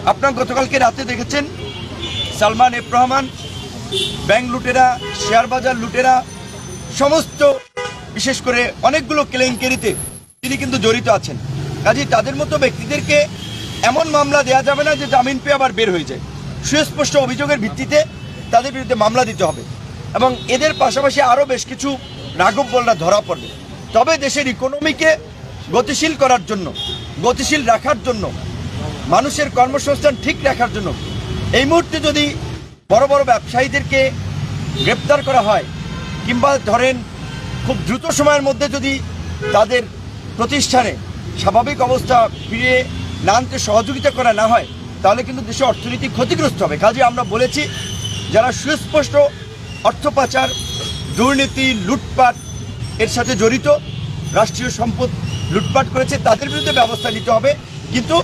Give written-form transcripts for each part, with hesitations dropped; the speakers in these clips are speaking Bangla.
আপনার গতকালকে রাতে দেখেছেন সালমান এফ রহমান ব্যাংক লুটেরা, শেয়ার বাজার লুটেরা, সমস্ত বিশেষ করে অনেকগুলো কেলেঙ্কারিতে তিনি কিন্তু জড়িত আছেন। কাজেই তাদের মতো ব্যক্তিদেরকে এমন মামলা দেওয়া যাবে না যে জামিন পেয়ে আবার বের হয়ে যায়। সুস্পষ্ট অভিযোগের ভিত্তিতে তাদের বিরুদ্ধে মামলা দিতে হবে এবং এদের পাশাপাশি আরও বেশ কিছু রাঘববোলরা ধরা পড়বে। তবে দেশের ইকোনমিকে গতিশীল করার জন্য, গতিশীল রাখার জন্য, মানুষের কর্মসংস্থান ঠিক রাখার জন্য এই মুহূর্তে যদি বড় বড় ব্যবসায়ীদেরকে গ্রেপ্তার করা হয় কিংবা ধরেন খুব দ্রুত সময়ের মধ্যে যদি তাদের প্রতিষ্ঠানে স্বাভাবিক অবস্থা ফিরিয়ে না আনতে সহযোগিতা করা না হয় তাহলে কিন্তু দেশের অর্থনীতি ক্ষতিগ্রস্ত হবে। কাজে আমরা বলেছি যারা সুস্পষ্ট অর্থ পাচার, দুর্নীতি, লুটপাট এর সাথে জড়িত, রাষ্ট্রীয় সম্পদ লুটপাট করেছে তাদের বিরুদ্ধে ব্যবস্থা নিতে হবে। কিন্তু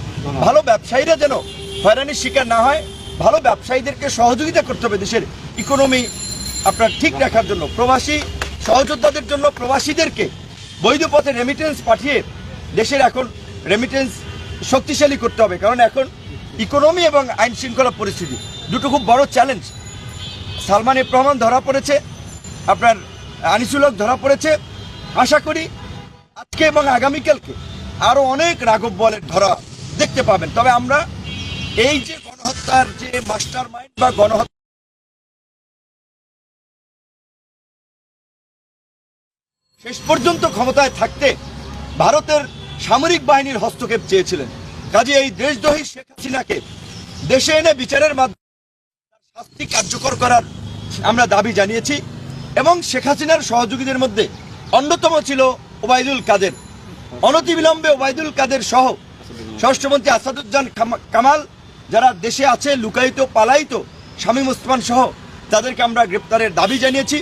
ভালো ব্যবসায়ীরা যেন হয়রানির শিকার না হয়, ভালো ব্যবসায়ীদেরকে সহযোগিতা করতে হবে দেশের ইকোনমি আপনার ঠিক রাখার জন্য। প্রবাসী সহযোদ্ধাদের জন্য প্রবাসীদেরকে বৈধ পথে রেমিটেন্স পাঠিয়ে দেশের এখন রেমিটেন্স শক্তিশালী করতে হবে, কারণ এখন ইকোনমি এবং আইন শৃঙ্খলা পরিস্থিতি দুটো খুব বড় চ্যালেঞ্জ। সালমান এফ রহমান ধরা পড়েছে, আপনার আনিসুল হক ধরা পড়েছে। আশা করি আজকে এবং আগামীকালকে আরও অনেক রাঘববোলের ধরা দেখতে পাবেন। তবে আমরা এই যে গণহত্যার যে মাস্টার মাইন্ড বা গণহত্যা শেষ পর্যন্ত ক্ষমতায় থাকতে ভারতের সামরিক বাহিনীর হস্তক্ষেপ চেয়েছিলেন। কাজে এই দেশদ্রোহী শেখ হাসিনাকে দেশে এনে বিচারের মাধ্যমে শাস্তি কার্যকর করার আমরা দাবি জানিয়েছি এবং শেখ হাসিনার সহযোগীদের মধ্যে অন্যতম ছিল ওবায়দুল কাদের। অনতিবিলম্বে ওবায়দুল কাদের সহ স্বরাষ্ট্রমন্ত্রী আসাদুজ্জামান কামাল যারা দেশে আছে লুকায়িত পালায়িত, শামীম ওসমান সহ তাদেরকে আমরা গ্রেপ্তারের দাবি জানিয়েছি।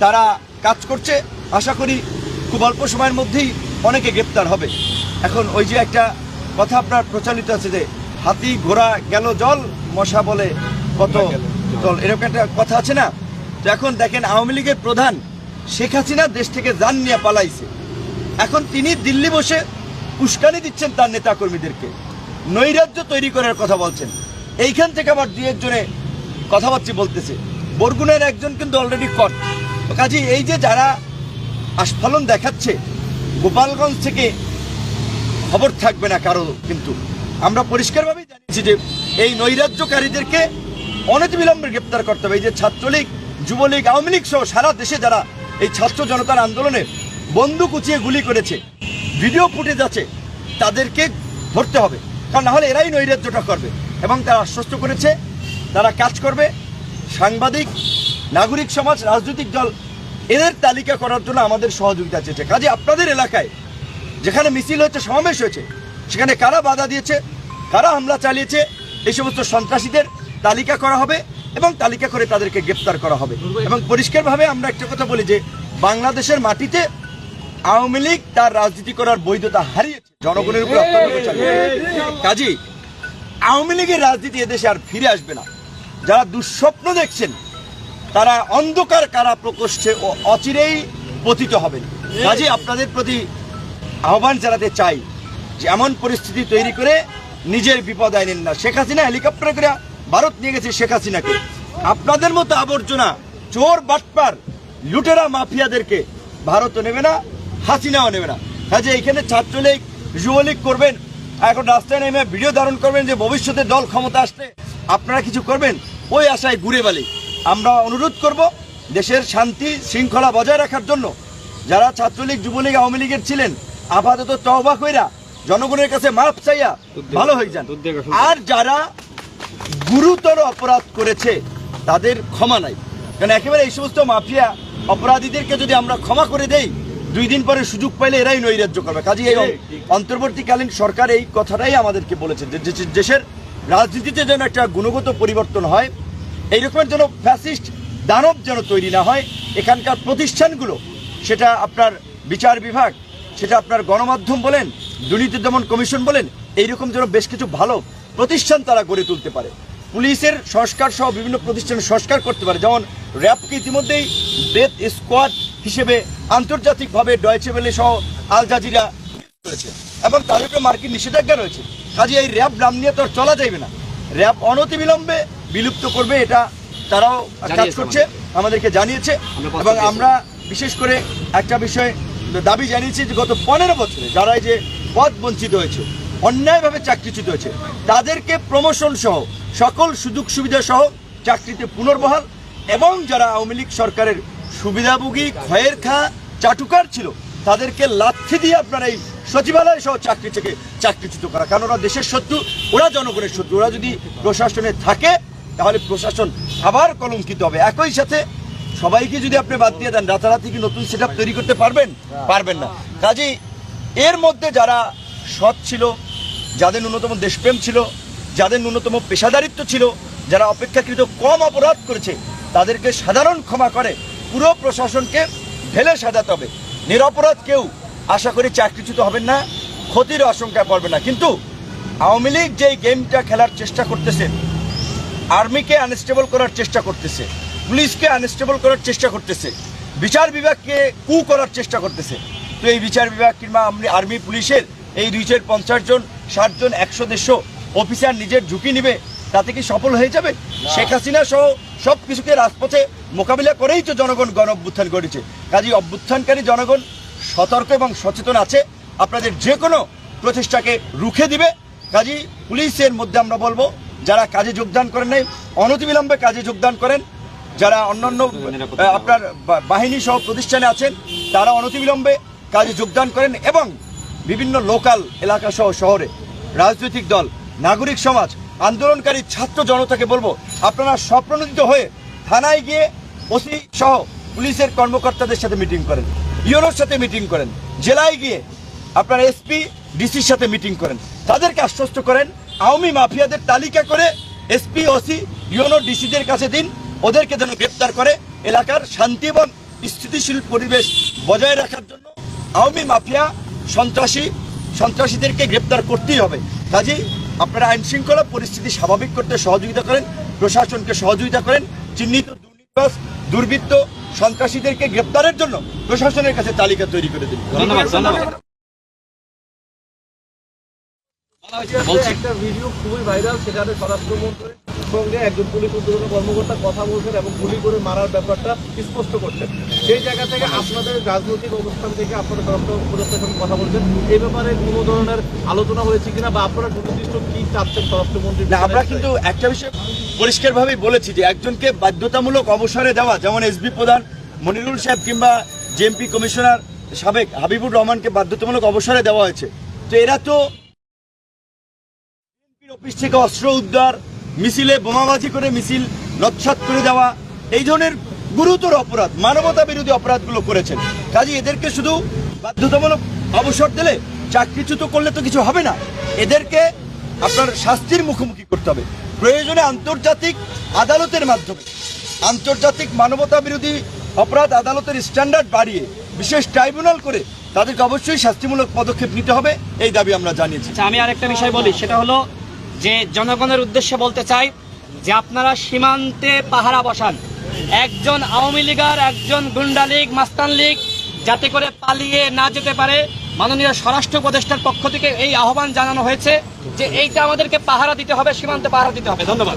তারা কাজ করছে, আশা করি খুব অল্প সময়ের মধ্যেই অনেকে গ্রেপ্তার হবে। এখন ওই যে একটা কথা আপনার প্রচলিত আছে যে হাতি ঘোড়া গেল জল, মশা বলে কত জল, এরকম একটা কথা আছে না? তো এখন দেখেন আওয়ামী লীগের প্রধান শেখ হাসিনা দেশ থেকে যান নিয়ে পালাইছে। এখন তিনি দিল্লি বসে উস্কানি দিচ্ছেন তার নেতাকর্মীদেরকে, নৈরাজ্য তৈরি করার কথা বলছেন। এইখান থেকে আবার দুই একজনে কথাবার্তা বলতেছে। বরগুনার একজন কিন্তু অলরেডি কট। কাজে এই যে যারা আস্ফালন দেখাচ্ছে, গোপালগঞ্জ থেকে খবর থাকবে না কারো, কিন্তু আমরা পরিষ্কারভাবেই জানিয়েছি যে এই নৈরাজ্যকারীদেরকে অনতিবিলম্বে গ্রেপ্তার করতে হবে। এই যে ছাত্রলীগ, যুবলীগ, আওয়ামী লীগ সহ সারা দেশে যারা এই ছাত্র জনতার আন্দোলনে বন্দুক উঁচিয়ে গুলি করেছে, ভিডিও ফুটেজ আছে, তাদেরকে ধরতে হবে, কারণ না হলে এরাই নৈরাজ্যটা করবে। এবং তারা আশ্বস্ত করেছে তারা কাজ করবে। সাংবাদিক, নাগরিক সমাজ, রাজনৈতিক দল এদের তালিকা করার জন্য আমাদের সহযোগিতা চেয়েছে। কাজে আপনাদের এলাকায় যেখানে মিছিল হয়েছে, সমাবেশ হয়েছে, সেখানে কারা বাধা দিয়েছে, কারা হামলা চালিয়েছে, এই সমস্ত সন্ত্রাসীদের তালিকা করা হবে এবং তালিকা করে তাদেরকে গ্রেপ্তার করা হবে। এবং পরিষ্কারভাবে আমরা একটা কথা বলি যে বাংলাদেশের মাটিতে আওয়ামী লীগ তার রাজনীতি করার বৈধতা হারিয়েছে, জনগণের উপর অত্যাচার চালিয়ে। কাজেই আওয়ামী লীগের রাজনীতি এদেশে আর ফিরে আসবে না। যারা দুঃস্বপ্ন দেখছেন তারা অন্ধকার কারা প্রকোষ্ঠে ও অচিরেই পতিত হবেন। কাজেই আপনাদের প্রতি আহ্বান জানাতে চাই যে এমন পরিস্থিতি তৈরি করে নিজের বিপদ আনেন না। শেখ হাসিনা হেলিকপ্টারে করে ভারত নিয়ে গেছে শেখ হাসিনাকে। আপনাদের মতো আবর্জনা, চোর, বাটপার, লুটেরা, মাফিয়াদেরকে ভারতও নেবে না, হাসিনাও নেবে না। কাজে এইখানে ছাত্রলীগ, যুবলীগ করবেন, এখন রাস্তায় নেমে ভিডিও ধারণ করবেন যে ভবিষ্যতে দল ক্ষমতা আসলে আপনারা কিছু করবেন, ওই আশায় ঘুরে বালি। আমরা অনুরোধ করব দেশের শান্তি শৃঙ্খলা বজায় রাখার জন্য যারা ছাত্রলীগ, যুবলীগ, আওয়ামী লীগের ছিলেন আপাতত তওবা কইরা জনগণের কাছে মাফ চাইয়া ভালো হয়ে যান। আর যারা গুরুতর অপরাধ করেছে তাদের ক্ষমা নাই, কারণ একেবারে এই সমস্ত মাফিয়া অপরাধীদেরকে যদি আমরা ক্ষমা করে দেই, 2 দিন পরে সুযোগ পাইলে এরাই নৈরাজ্য করবে। কাজে এই অন্তর্বর্তীকালীন সরকার এই কথাটাই আমাদেরকে বলেছে যে দেশের রাজনীতিতে যেন একটা গুণগত পরিবর্তন হয়, এইরকমের যেন ফ্যাসিস্ট দানব যেন তৈরি না হয়। এখানকার প্রতিষ্ঠানগুলো, সেটা আপনার বিচার বিভাগ, সেটা আপনার গণমাধ্যম বলেন, দুর্নীতি দমন কমিশন বলেন, এইরকম যেন বেশ কিছু ভালো প্রতিষ্ঠান তারা গড়ে তুলতে পারে। পুলিশের সংস্কার সহ বিভিন্ন প্রতিষ্ঠানের সংস্কার করতে পারে। যেমন র্যাবকে ইতিমধ্যেই ডেথ স্কোয়াড হিসেবে আন্তর্জাতিকভাবে ডয়েচে ভেলে সহ আল জাজিরা করেছে এবং তাদের উপরে মার্কিন নিষেধাজ্ঞা রয়েছে। কাজে এই র্যাব নাম নিয়ে তো আর চলা যাবে না। র্যাব অনতিবিলম্বে বিলুপ্ত করবে, এটা তারাও কাজ করছে, আমাদেরকে জানিয়েছে। এবং আমরা বিশেষ করে একটা বিষয় দাবি জানিয়েছি যে গত 15 বছরে যারা এই যে পদ বঞ্চিত হয়েছে, অন্যায়ভাবে চাকরিচ্যুত হয়েছে, তাদেরকে প্রমোশন সহ সকল সুযোগ সুবিধা সহ চাকরিতে পুনর্বহাল, এবং যারা আওয়ামী লীগ সরকারের সুবিধাভোগী খয়ের খা চাটুকার ছিল তাদেরকে লাথি দিয়ে আপনার এই সচিবালয় সহ চাকরি থেকে চাকরিচ্যুত করা। কারণ ওরা দেশের শত্রু, ওরা জনগণের শত্রু। ওরা যদি প্রশাসনে থাকে তাহলে প্রশাসন আবার কলঙ্কিত হবে। একই সাথে সবাইকে যদি আপনি বাদ দিয়ে দেন, রাতারাতি কি নতুন সেট তৈরি করতে পারবেন না। কাজেই এর মধ্যে যারা সৎ ছিল, যাদের ন্যূনতম দেশপ্রেম ছিল, যাদের ন্যূনতম পেশাদারিত্ব ছিল, যারা অপেক্ষাকৃত কম অপরাধ করেছে, তাদেরকে সাধারণ ক্ষমা করে পুরো প্রশাসনকে ঢেলে সাজাতে হবে। নিরপরাধ কেউ আশা করি চাকরিচ্যুত হবেন না, ক্ষতির আশঙ্কায় পড়বে না। কিন্তু আওয়ামী লীগ যেই গেমটা খেলার চেষ্টা করতেছে, আর্মিকে আনস্টেবল করার চেষ্টা করতেছে, পুলিশকে আনস্টেবল করার চেষ্টা করতেছে, বিচার বিভাগকে কু করার চেষ্টা করতেছে, তো এই বিচার বিভাগ কিংবা আর্মি পুলিশের এই 250 জন 60 জন 100-150 অফিসার নিজের ঝুঁকি নিবে, তাতে কি সফল হয়ে যাবে? শেখ হাসিনা সহ সব কিছুকে রাজপথে মোকাবিলা করেই তো জনগণ গণ অভ্যুত্থান করেছে। কাজেই অভ্যুত্থানকারী জনগণ সতর্ক এবং সচেতন আছে, আপনাদের যে কোনো প্রচেষ্টাকে রুখে দিবে। কাজেই পুলিশের মধ্যে আমরা বলবো, যারা কাজে যোগদান করেন নাই অনতিবিলম্বে কাজে যোগদান করেন, যারা অন্যান্য আপনার বাহিনী সহ প্রতিষ্ঠানে আছেন তারা অনতিবিলম্বে কাজে যোগদান করেন, এবং বিভিন্ন লোকাল এলাকা সহ শহরে রাজনৈতিক দল, নাগরিক সমাজ, আন্দোলনকারী ছাত্র জনতাকে বলবো, আপনারা স্বপ্রণোদিত হয়ে থানায় গিয়ে ওসি সহ পুলিশের কর্মকর্তাদের সাথে মিটিং করেন, ইউনোর সাথে মিটিং করেন, জেলায় গিয়ে আপনার এসপি ডিসির সাথে মিটিং করেন, তাদেরকে আশ্বস্ত করেন আওয়ামী মাফিয়াদের তালিকা করে এসপি ওসি ইউনো ডিসিদের কাছে দিন, ওদেরকে যেন গ্রেপ্তার করে এলাকার শান্তি এবং স্থিতিশীল পরিবেশ বজায় রাখার জন্য আওয়ামী মাফিয়া সন্ত্রাসীদেরকে গ্রেপ্তার করতেই হবে। কাজেই আপনারা আইন শৃঙ্খলা পরিস্থিতি স্বাভাবিক করতে সহযোগিতা করেন, প্রশাসনকে সহযোগিতা করেন, চিহ্নিত দুর্নীতিবাজ দুর্বৃত্ত সন্ত্রাসীদেরকে গ্রেপ্তারের জন্য প্রশাসনের কাছে তালিকা তৈরি করে দিন। একটা ভিডিও খুবই ভাইরাল, সেখানে স্বরাষ্ট্রমন্ত্রীর সঙ্গে একজন পুলিশ উদ্যোগী কর্মকর্তা কথা বলছেন এবং গুলি করে মারার ব্যাপারটা স্পষ্ট করছেন। সেই জায়গা থেকে আপনাদের রাজনৈতিক অবস্থান থেকে আপনারা স্বরাষ্ট্র উপদেষ্টার সঙ্গে কথা বলছেন, এই ব্যাপারে কোনো ধরনের আলোচনা হয়েছে কিনা, বা আপনারা সুনির্দিষ্ট কি চাচ্ছেন স্বরাষ্ট্রমন্ত্রী? আমরা কিন্তু একটা বিষয় পরিষ্কারভাবেই বলেছি যে একজনকে বাধ্যতামূলক অবসরে দেওয়া, যেমন এসবি প্রধান মনিরুল সাহেব কিংবা জেএমপি কমিশনার সাবেক হাবিবুর রহমানকে বাধ্যতামূলক অবসরে দেওয়া হয়েছে। তো এরা তো অফিস থেকে অস্ত্র উদ্ধার, মিছিলে বোমাবাজি করে মিছিল নৎসাৎ করে দেওয়া, এই ধরনের গুরুতর অপরাধ, মানবতা বিরোধী অপরাধগুলো করেছেন। কাজে এদেরকে শুধু বাধ্যতামূলক অবসর দিলে, চাকরিচ্যুত করলে তো কিছু হবে না, এদেরকে আপনার শাস্তির মুখোমুখি করতে হবে। প্রয়োজনে আন্তর্জাতিক আদালতের মাধ্যমে, আন্তর্জাতিক মানবতা বিরোধী অপরাধ আদালতের স্ট্যান্ডার্ড বাড়িয়ে বিশেষ ট্রাইব্যুনাল করে তাদেরকে অবশ্যই শাস্তিমূলক পদক্ষেপ নিতে হবে, এই দাবি আমরা জানিয়েছি। আমি আরেকটা বিষয় বলি, সেটা হলো যে জনগণের উদ্দেশ্যে বলতে চাই যে আপনারা সীমান্তে পাহারা বসান, একজন আওয়ামী লীগার, একজন গুন্ডা লীগ, মাস্তান লীগ যাতে করে পালিয়ে না যেতে পারে। মাননীয় স্বরাষ্ট্র উপদেষ্টার পক্ষ থেকে এই আহ্বান জানানো হয়েছে যে এইটা আমাদেরকে পাহারা দিতে হবে, সীমান্তে পাহারা দিতে হবে। ধন্যবাদ।